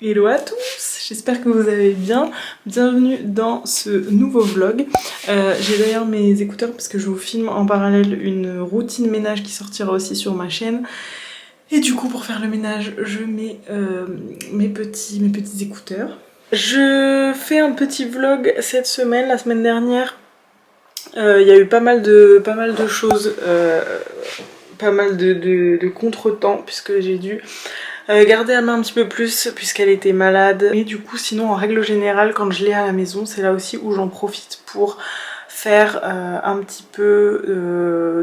Hello à tous, j'espère que vous allez bien. Bienvenue dans ce nouveau vlog. J'ai d'ailleurs mes écouteurs parce que je vous filme en parallèle une routine ménage qui sortira aussi sur ma chaîne. Et du coup pour faire le ménage, je mets mes petits écouteurs. Je fais un petit vlog cette semaine. La semaine dernière, il y a eu pas mal de choses, pas mal de contretemps puisque j'ai dû garder la main un petit peu plus puisqu'elle était malade. Et du coup sinon en règle générale quand je l'ai à la maison c'est là aussi où j'en profite pour faire un petit peu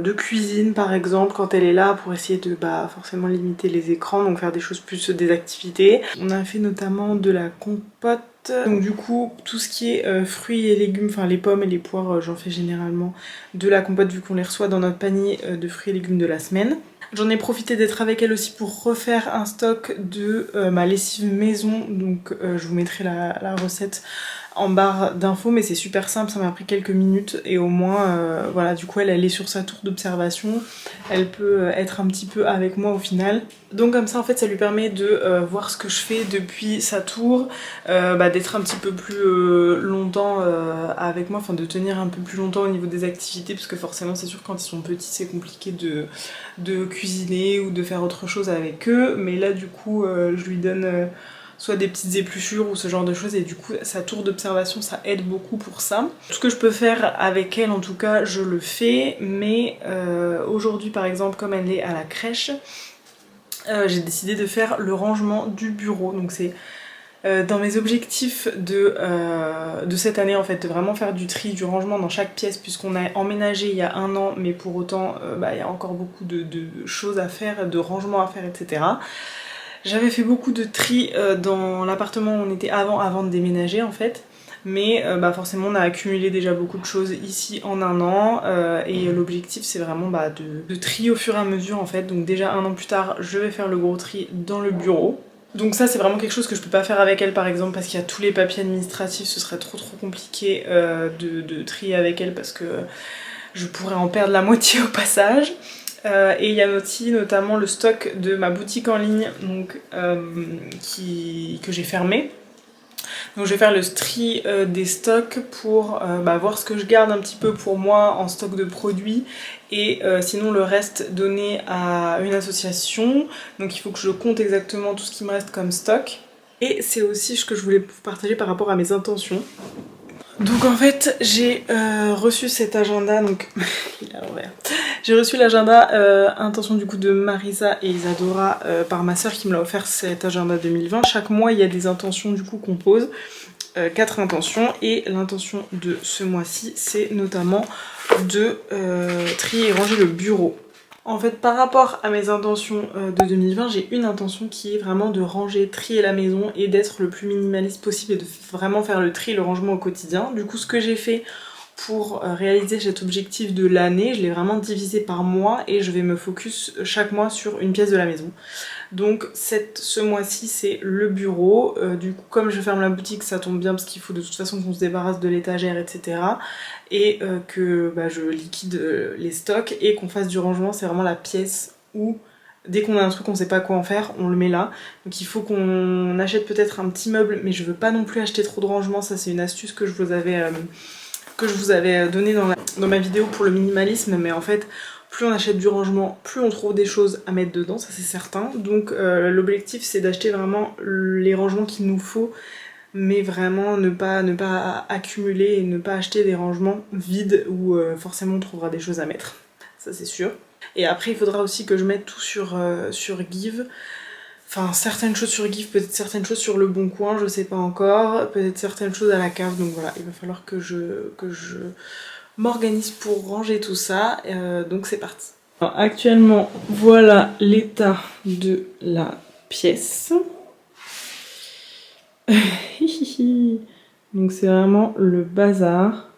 de cuisine par exemple quand elle est là pour essayer de forcément limiter les écrans, donc faire des choses plus des activités. On a fait notamment de la compote. Donc du coup tout ce qui est fruits et légumes, enfin les pommes et les poires j'en fais généralement de la compote vu qu'on les reçoit dans notre panier de fruits et légumes de la semaine. J'en ai profité d'être avec elle aussi pour refaire un stock de ma lessive maison, donc je vous mettrai la recette en barre d'infos, mais c'est super simple, ça m'a pris quelques minutes et au moins voilà, du coup elle est sur sa tour d'observation, elle peut être un petit peu avec moi au final. Donc comme ça en fait ça lui permet de voir ce que je fais depuis sa tour, d'être un petit peu plus longtemps avec moi, enfin de tenir un peu plus longtemps au niveau des activités, parce que forcément c'est sûr quand ils sont petits c'est compliqué de cuisiner ou de faire autre chose avec eux, mais là du coup je lui donne soit des petites épluchures ou ce genre de choses, et du coup sa tour d'observation ça aide beaucoup pour ça. Tout ce que je peux faire avec elle en tout cas je le fais, mais aujourd'hui par exemple comme elle est à la crèche, j'ai décidé de faire le rangement du bureau, donc c'est dans mes objectifs de cette année en fait, de vraiment faire du tri, du rangement dans chaque pièce, puisqu'on a emménagé il y a un an, mais pour autant il y a encore beaucoup de choses à faire, de rangement à faire, etc. J'avais fait beaucoup de tri dans l'appartement où on était avant de déménager en fait, mais forcément on a accumulé déjà beaucoup de choses ici en un an, et l'objectif c'est vraiment de trier au fur et à mesure en fait. Donc déjà un an plus tard je vais faire le gros tri dans le bureau. Donc ça c'est vraiment quelque chose que je peux pas faire avec elle par exemple parce qu'il y a tous les papiers administratifs, ce serait trop compliqué de trier avec elle parce que je pourrais en perdre la moitié au passage. Et il y a aussi notamment le stock de ma boutique en ligne, donc, que j'ai fermé. Donc je vais faire le tri des stocks pour voir ce que je garde un petit peu pour moi en stock de produits, et sinon le reste donné à une association. Donc il faut que je compte exactement tout ce qui me reste comme stock. Et c'est aussi ce que je voulais vous partager par rapport à mes intentions. Donc en fait j'ai reçu cet agenda, donc il est à l'envers. J'ai reçu l'agenda intention du coup de Marisa et Isadora par ma soeur qui me l'a offert, cet agenda 2020. Chaque mois il y a des intentions du coup qu'on pose, 4 intentions, et l'intention de ce mois-ci c'est notamment de trier et ranger le bureau. En fait par rapport à mes intentions de 2020, j'ai une intention qui est vraiment de ranger, trier la maison et d'être le plus minimaliste possible et de vraiment faire le tri et le rangement au quotidien. Du coup ce que j'ai fait pour réaliser cet objectif de l'année, je l'ai vraiment divisé par mois et je vais me focus chaque mois sur une pièce de la maison. Donc ce mois-ci c'est le bureau, du coup comme je ferme la boutique ça tombe bien parce qu'il faut de toute façon qu'on se débarrasse de l'étagère, etc. Et que je liquide les stocks et qu'on fasse du rangement. C'est vraiment la pièce où dès qu'on a un truc on sait pas quoi en faire, on le met là. Donc il faut qu'on achète peut-être un petit meuble, mais je veux pas non plus acheter trop de rangement, ça c'est une astuce que je vous avais donnée dans ma vidéo pour le minimalisme, mais en fait plus on achète du rangement, plus on trouve des choses à mettre dedans, ça c'est certain. Donc l'objectif c'est d'acheter vraiment les rangements qu'il nous faut, mais vraiment ne pas accumuler et ne pas acheter des rangements vides où forcément on trouvera des choses à mettre, ça c'est sûr. Et après il faudra aussi que je mette tout sur Give. Enfin, certaines choses sur Give, peut-être certaines choses sur Le Bon Coin, je sais pas encore, peut-être certaines choses à la cave, donc voilà, il va falloir que je m'organise pour ranger tout ça, donc c'est parti. Alors, actuellement, voilà l'état de la pièce. Donc c'est vraiment le bazar.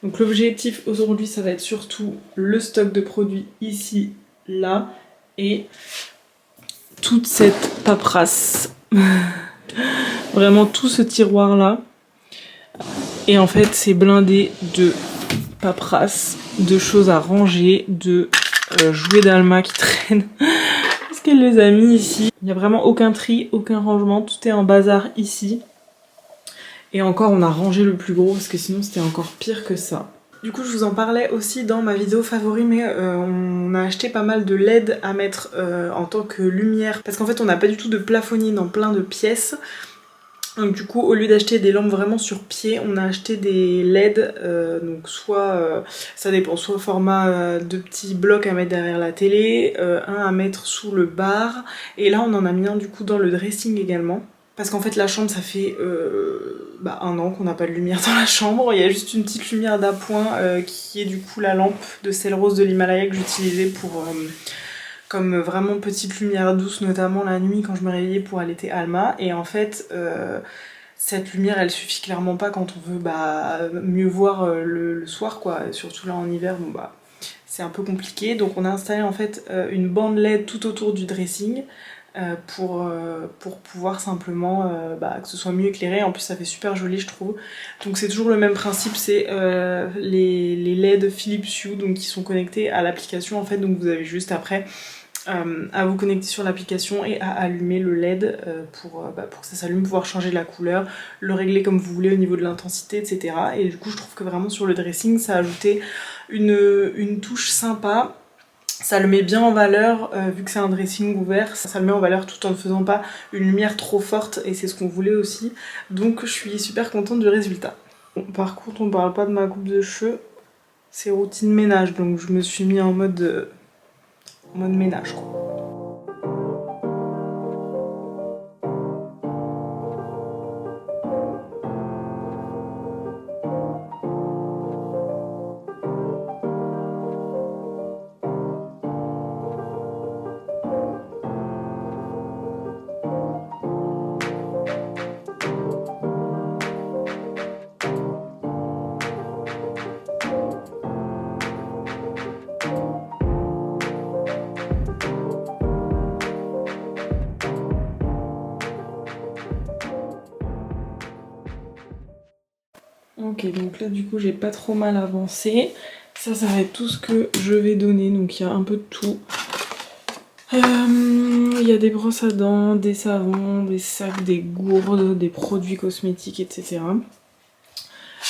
Donc l'objectif aujourd'hui ça va être surtout le stock de produits ici, là, et toute cette paperasse. Vraiment tout ce tiroir là. Et en fait c'est blindé de paperasse, de choses à ranger, de jouets d'Alma qui traînent. Parce qu'elle les a mis ici. Il n'y a vraiment aucun tri, aucun rangement, tout est en bazar ici. Et encore on a rangé le plus gros parce que sinon c'était encore pire que ça. Du coup je vous en parlais aussi dans ma vidéo favori, mais on a acheté pas mal de LED à mettre en tant que lumière. Parce qu'en fait on n'a pas du tout de plafonnier dans plein de pièces. Donc du coup au lieu d'acheter des lampes vraiment sur pied, on a acheté des LED, donc soit, ça dépend, soit format de petits blocs à mettre derrière la télé, un à mettre sous le bar, et là on en a mis un du coup dans le dressing également. Parce qu'en fait la chambre ça fait 1 an qu'on n'a pas de lumière dans la chambre, il y a juste une petite lumière d'appoint qui est du coup la lampe de sel rose de l'Himalaya que j'utilisais pour... comme vraiment petite lumière douce, notamment la nuit quand je me réveillais pour allaiter Alma. Et en fait, cette lumière, elle suffit clairement pas quand on veut mieux voir le soir, quoi. Surtout là en hiver, bon c'est un peu compliqué. Donc on a installé en fait une bande LED tout autour du dressing pour pouvoir simplement que ce soit mieux éclairé. En plus ça fait super joli je trouve. Donc c'est toujours le même principe, c'est les LED Philips Hue donc, qui sont connectés à l'application en fait. Donc vous avez juste après à vous connecter sur l'application et à allumer le LED pour que ça s'allume, pouvoir changer la couleur, le régler comme vous voulez au niveau de l'intensité, etc. Et du coup je trouve que vraiment sur le dressing ça a ajouté une touche sympa. Ça le met bien en valeur, vu que c'est un dressing ouvert, ça le met en valeur tout en ne faisant pas une lumière trop forte, et c'est ce qu'on voulait aussi. Donc je suis super contente du résultat. Bon, par contre on parle pas de ma coupe de cheveux, c'est routine ménage, donc je me suis mis en mode ménage quoi. Ok, donc là du coup j'ai pas trop mal avancé. Ça va être tout ce que je vais donner, donc il y a un peu de tout. Il y a des brosses à dents, des savons, des sacs, des gourdes, des produits cosmétiques, etc.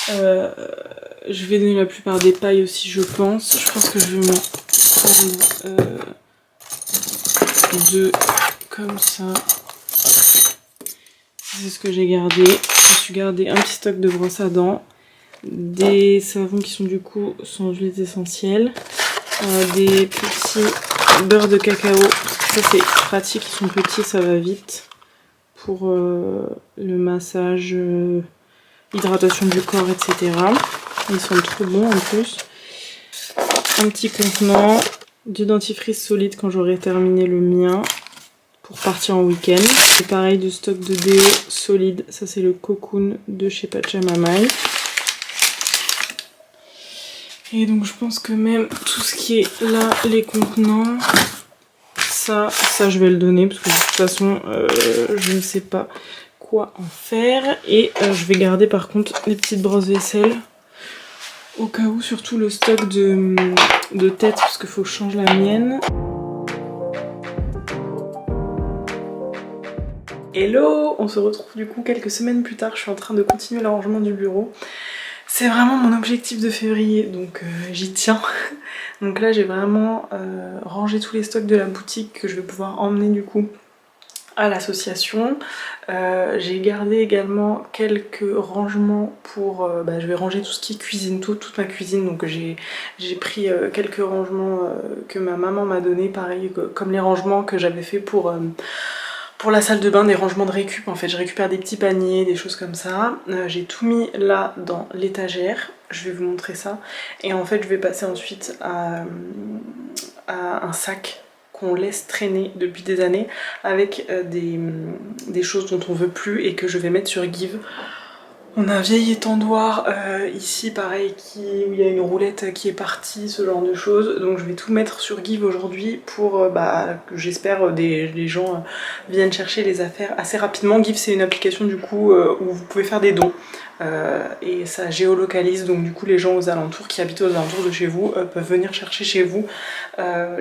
Je vais donner la plupart des pailles aussi je pense. Je pense que je vais m'en prendre 2 comme ça. C'est ce que j'ai gardé. Je me suis gardé un petit stock de brosses à dents, des savons qui sont du coup sans huiles essentielles, des petits beurres de cacao, ça c'est pratique, ils sont petits, ça va vite pour le massage, hydratation du corps, etc. Ils sont trop bons en plus. Un petit contenant de dentifrice solide quand j'aurai terminé le mien pour partir en week-end. Et pareil, du stock de déo solide, ça c'est le Cocoon de chez Pachamamay. Et donc je pense que même tout ce qui est là, les contenants, ça je vais le donner parce que de toute façon je ne sais pas quoi en faire. Et je vais garder par contre les petites brosses vaisselle au cas où, surtout le stock de tête parce qu'il faut que je change la mienne. Hello! On se retrouve du coup quelques semaines plus tard, je suis en train de continuer le rangement du bureau. C'est vraiment mon objectif de février, donc j'y tiens. Donc là j'ai vraiment rangé tous les stocks de la boutique que je vais pouvoir emmener du coup à l'association. J'ai gardé également quelques rangements pour... je vais ranger tout ce qui est cuisine, toute ma cuisine. Donc j'ai pris quelques rangements que ma maman m'a donné, pareil comme les rangements que j'avais fait pour la salle de bain, des rangements de récup en fait. Je récupère des petits paniers, des choses comme ça. J'ai tout mis là dans l'étagère, je vais vous montrer ça. Et en fait je vais passer ensuite à un sac qu'on laisse traîner depuis des années avec des choses dont on veut plus et que je vais mettre sur Give. On a un vieil étendoir ici pareil où il y a une roulette qui est partie, ce genre de choses. Donc je vais tout mettre sur Give aujourd'hui pour que j'espère les gens viennent chercher les affaires assez rapidement. Give c'est une application du coup où vous pouvez faire des dons. et ça géolocalise, donc du coup les gens aux alentours qui habitent aux alentours de chez vous peuvent venir chercher chez vous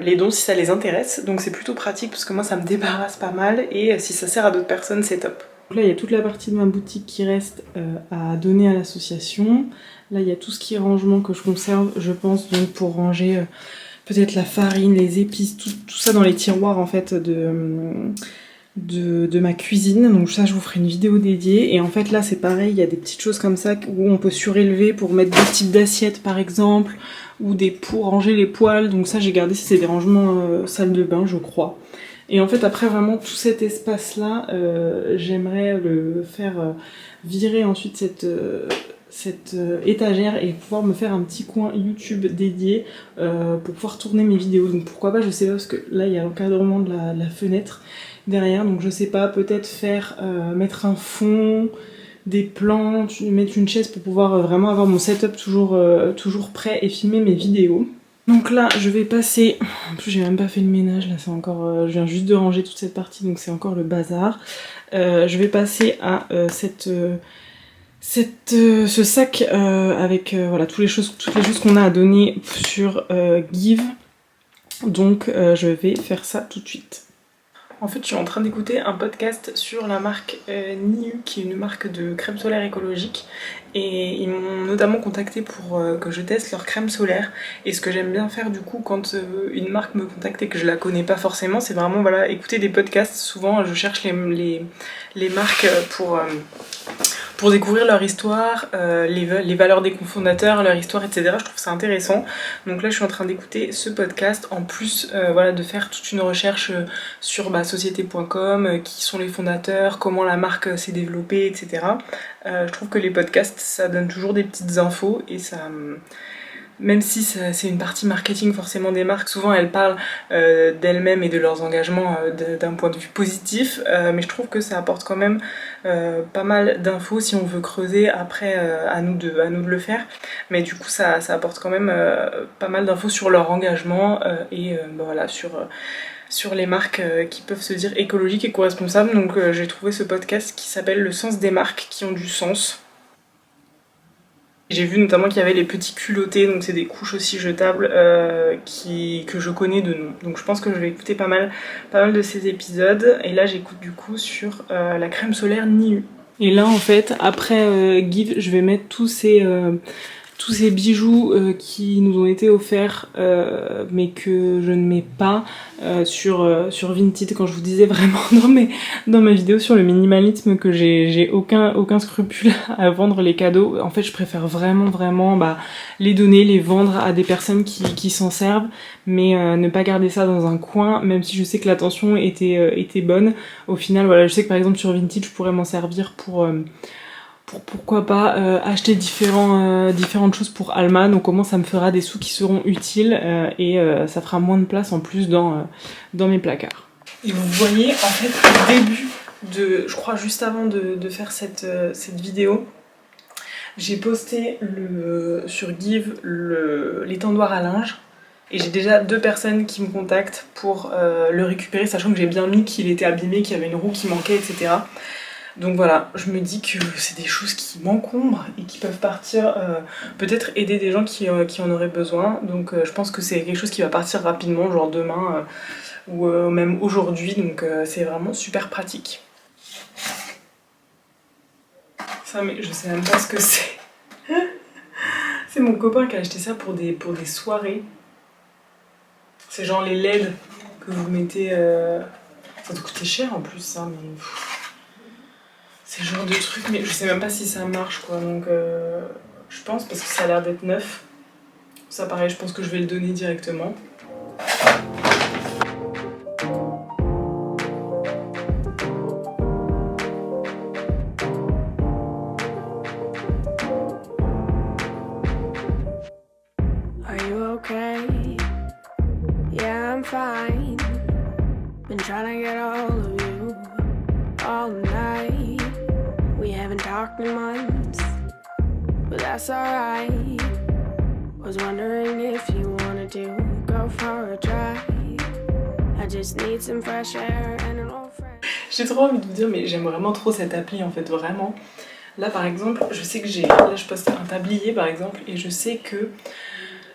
les dons si ça les intéresse. Donc c'est plutôt pratique parce que moi ça me débarrasse pas mal et si ça sert à d'autres personnes c'est top. Donc là il y a toute la partie de ma boutique qui reste à donner à l'association. Là il y a tout ce qui est rangement que je conserve, je pense, donc pour ranger peut-être la farine, les épices, tout ça dans les tiroirs en fait de ma cuisine. Donc ça je vous ferai une vidéo dédiée. Et en fait là c'est pareil, il y a des petites choses comme ça où on peut surélever pour mettre des types d'assiettes par exemple, ou pour ranger les poêles. Donc ça j'ai gardé, c'est des rangements salle de bain je crois. Et en fait après vraiment tout cet espace là, j'aimerais le faire virer ensuite cette étagère et pouvoir me faire un petit coin YouTube dédié pour pouvoir tourner mes vidéos. Donc pourquoi pas, je sais pas, parce que là il y a l'encadrement de la fenêtre derrière, donc je sais pas, peut-être mettre un fond, des plantes, mettre une chaise pour pouvoir vraiment avoir mon setup toujours prêt et filmer mes vidéos. Donc là je vais passer, en plus j'ai même pas fait le ménage, là c'est encore, je viens juste de ranger toute cette partie donc c'est encore le bazar. Je vais passer à ce sac avec voilà toutes les choses qu'on a à donner sur Give. Donc je vais faire ça tout de suite. En fait je suis en train d'écouter un podcast sur la marque Niu, qui est une marque de crème solaire écologique, et ils m'ont notamment contacté pour que je teste leur crème solaire. Et ce que j'aime bien faire du coup quand une marque me contacte et que je la connais pas forcément, c'est vraiment voilà, écouter des podcasts. Souvent je cherche les marques pour découvrir leur histoire, les valeurs des cofondateurs, leur histoire, etc. Je trouve ça intéressant. Donc là je suis en train d'écouter ce podcast, en plus voilà, de faire toute une recherche sur société.com, qui sont les fondateurs, comment la marque s'est développée, etc. Je trouve que les podcasts ça donne toujours des petites infos et ça... Même si c'est une partie marketing forcément des marques, souvent elles parlent d'elles-mêmes et de leurs engagements d'un point de vue positif, mais je trouve que ça apporte quand même pas mal d'infos si on veut creuser. Après à nous de le faire, mais du coup ça apporte quand même pas mal d'infos sur leur engagement et voilà, sur les marques qui peuvent se dire écologiques et co-responsables. Donc j'ai trouvé ce podcast qui s'appelle Le sens des marques qui ont du sens. J'ai vu notamment qu'il y avait les petits culottés, donc c'est des couches aussi jetables que je connais de nom. Donc je pense que je vais écouter pas mal de ces épisodes. Et là j'écoute du coup sur la crème solaire Niu. Et là en fait, après Give, je vais mettre tous ces bijoux qui nous ont été offerts mais que je ne mets pas sur Vinted. Quand je vous disais vraiment dans ma vidéo sur le minimalisme que j'ai aucun scrupule à vendre les cadeaux, en fait je préfère vraiment les donner, les vendre à des personnes qui s'en servent, mais ne pas garder ça dans un coin, même si je sais que l'intention était bonne. Au final voilà, je sais que par exemple sur Vinted je pourrais m'en servir pour pourquoi pas acheter différentes choses pour Alma, donc au moins ça me fera des sous qui seront utiles et ça fera moins de place en plus dans mes placards. Et vous voyez en fait au début je crois juste avant de faire cette vidéo, j'ai posté sur Give l'étendoir à linge. Et j'ai déjà 2 personnes qui me contactent pour le récupérer, sachant que j'ai bien mis qu'il était abîmé, qu'il y avait une roue qui manquait, etc. Donc voilà, je me dis que c'est des choses qui m'encombrent et qui peuvent partir, peut-être aider des gens qui en auraient besoin. Donc je pense que c'est quelque chose qui va partir rapidement, genre demain ou même aujourd'hui. Donc c'est vraiment super pratique. Ça, mais je sais même pas ce que c'est. C'est mon copain qui a acheté ça pour des soirées. C'est genre les LED que vous mettez... Ça doit coûter cher en plus ça, mais... C'est le genre de truc, mais je sais même pas si ça marche quoi, donc je pense, parce que ça a l'air d'être neuf. Ça pareil, je pense que je vais le donner directement. Are you okay? Yeah, I'm fine. Been trying to get a hold of you all night. We haven't talked in months, but that's alright. Was wondering if you wanted to go for a drive. I just need some fresh air and an old friend. J'ai trop envie de vous dire, mais j'aime vraiment trop cette appli en fait, vraiment. Là par exemple, je sais que là je poste un tablier par exemple, et je sais que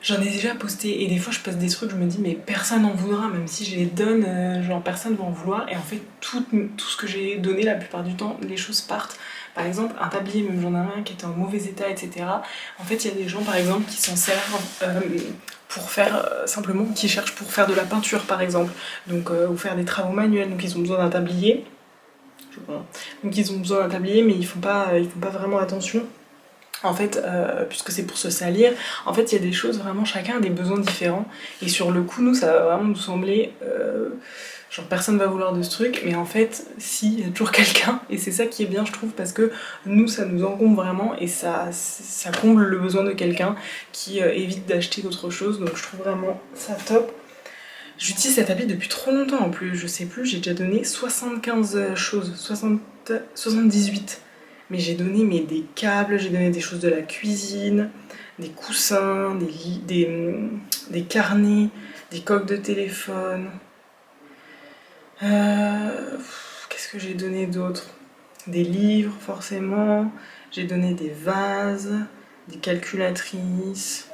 j'en ai déjà posté, et des fois je poste des trucs, je me dis mais personne n'en voudra, même si je les donne, genre personne va en vouloir, et en fait tout ce que j'ai donné la plupart du temps, les choses partent. Par exemple un tablier, même j'en ai un qui était en mauvais état, etc. En fait il y a des gens par exemple qui s'en servent pour faire simplement, qui cherchent pour faire de la peinture par exemple, donc ou faire des travaux manuels, donc ils ont besoin d'un tablier. Donc ils ont besoin d'un tablier, mais ils font pas vraiment attention. En fait, puisque c'est pour se salir, en fait il y a des choses, vraiment chacun a des besoins différents, et sur le coup nous ça va vraiment nous sembler genre personne va vouloir de ce truc, mais en fait si, il y a toujours quelqu'un, et c'est ça qui est bien je trouve, parce que nous ça nous encombre vraiment, et ça comble le besoin de quelqu'un qui évite d'acheter d'autres choses, donc je trouve vraiment ça top. J'utilise cet habit depuis trop longtemps en plus, je sais plus, j'ai déjà donné 75 choses, 78. Mais j'ai donné des câbles, j'ai donné des choses de la cuisine, des coussins, des carnets, des coques de téléphone. Qu'est-ce que j'ai donné d'autre? Des livres forcément, j'ai donné des vases, des calculatrices,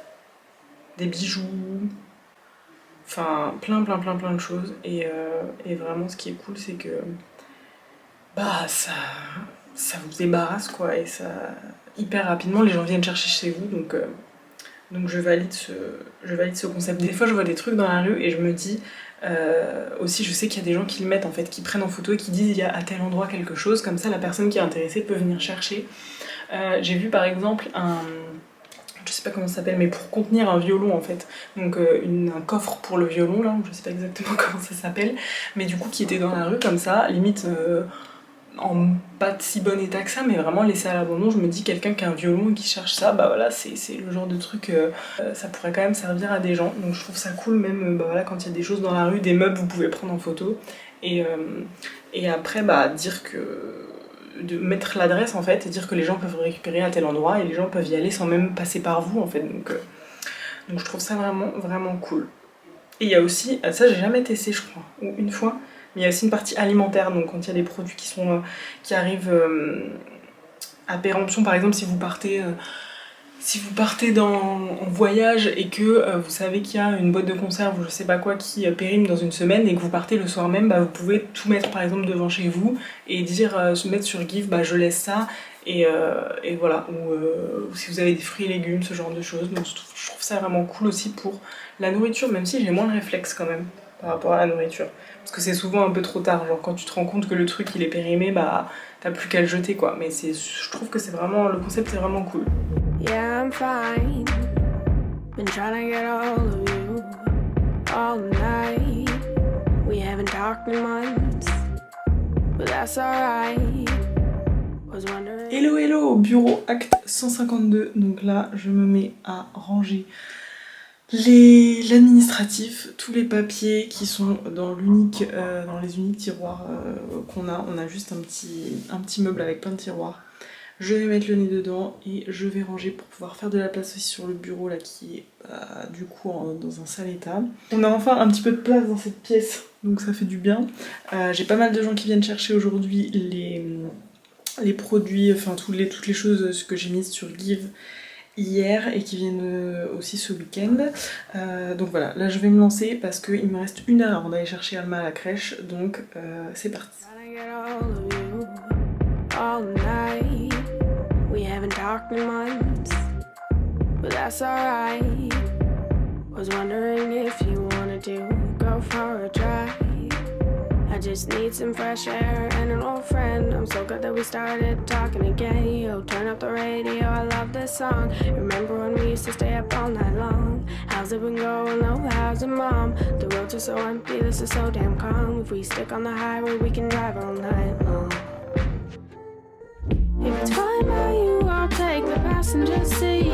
des bijoux. Enfin, plein de choses. Et vraiment, ce qui est cool, c'est que bah ça vous débarrasse quoi, et ça hyper rapidement les gens viennent chercher chez vous, donc je valide ce concept. Des fois je vois des trucs dans la rue et je me dis aussi, je sais qu'il y a des gens qui le mettent en fait, qui prennent en photo et qui disent il y a à tel endroit quelque chose, comme ça la personne qui est intéressée peut venir chercher. J'ai vu par exemple je sais pas comment ça s'appelle, mais pour contenir un violon en fait, donc un coffre pour le violon là, je sais pas exactement comment ça s'appelle, mais du coup qui était dans la rue comme ça, limite en pas de si bon état que ça, mais vraiment laissé à l'abandon. Je me dis, quelqu'un qui a un violon et qui cherche ça, bah voilà, c'est le genre de truc, ça pourrait quand même servir à des gens. Donc je trouve ça cool, même bah voilà, quand il y a des choses dans la rue, des meubles, vous pouvez prendre en photo. Et après, bah dire que de mettre l'adresse en fait, et dire que les gens peuvent récupérer à tel endroit, et les gens peuvent y aller sans même passer par vous en fait. Donc je trouve ça vraiment cool. Et il y a aussi, ça j'ai jamais testé je crois, ou une fois, mais il y a aussi une partie alimentaire, donc quand il y a des produits qui arrivent à péremption, par exemple si vous partez en voyage et que vous savez qu'il y a une boîte de conserve ou je sais pas quoi qui périme dans une semaine et que vous partez le soir même, bah vous pouvez tout mettre par exemple devant chez vous et dire, se mettre sur Give, bah je laisse ça, et voilà, ou si vous avez des fruits et légumes, ce genre de choses. Donc je trouve ça vraiment cool aussi pour la nourriture, même si j'ai moins de réflexe quand même par rapport à la nourriture. Parce que c'est souvent un peu trop tard, genre quand tu te rends compte que le truc il est périmé, bah t'as plus qu'à le jeter quoi. Mais je trouve que le concept est vraiment cool. Yeah, I'm fine. Been trying to get all of you all night. We haven't talked in months, but that's alright. Was wondering. Hello, bureau acte 152. Donc là, je me mets à ranger l'administratif, tous les papiers qui sont dans les uniques tiroirs qu'on a. On a juste un petit meuble avec plein de tiroirs. Je vais mettre le nez dedans et je vais ranger pour pouvoir faire de la place aussi sur le bureau là qui est du coup dans un sale état. On a enfin un petit peu de place dans cette pièce, donc ça fait du bien. J'ai pas mal de gens qui viennent chercher aujourd'hui les produits, enfin toutes les choses que j'ai mises sur Give hier et qui viennent aussi ce week-end. Donc voilà, là je vais me lancer parce qu'il me reste 1 heure avant d'aller chercher Alma à la crèche, donc c'est parti. We haven't talked in months, but that's alright. Was wondering if you wanted to go for a drive. I just need some fresh air and an old friend. I'm so glad that we started talking again. Yo, turn up the radio, I love this song. Remember when we used to stay up all night long? How's it been going? Oh, how's it, mom? The roads are so empty, this is so damn calm. If we stick on the highway, we can drive all night long. If it's fine by you, I'll take the passenger seat.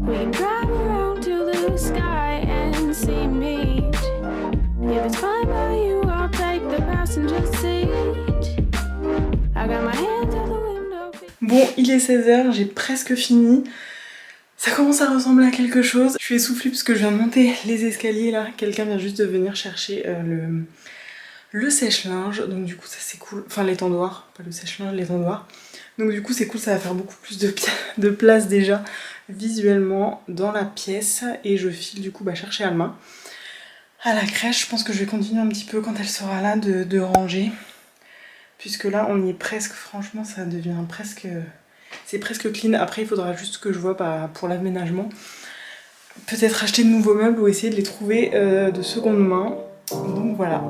We can drive around to the sky and see meet. If it's fine by you, I'll take the passenger seat. I got my hands out the window. Bon, il est 16h, j'ai presque fini. Ça commence à ressembler à quelque chose. Je suis essoufflée parce que je viens de monter les escaliers là. Quelqu'un vient juste de venir chercher le sèche-linge, donc du coup ça c'est cool, enfin l'étendoir, pas le sèche-linge, l'étendoir. Donc du coup c'est cool, ça va faire beaucoup plus de place déjà visuellement dans la pièce. Et je file du coup chercher Alma à la crèche. Je pense que je vais continuer un petit peu quand elle sera là de ranger. Puisque là on y est presque, franchement ça devient presque... C'est presque clean. Après il faudra juste que je vois pour l'aménagement. Peut-être acheter de nouveaux meubles ou essayer de les trouver de seconde main. Donc voilà.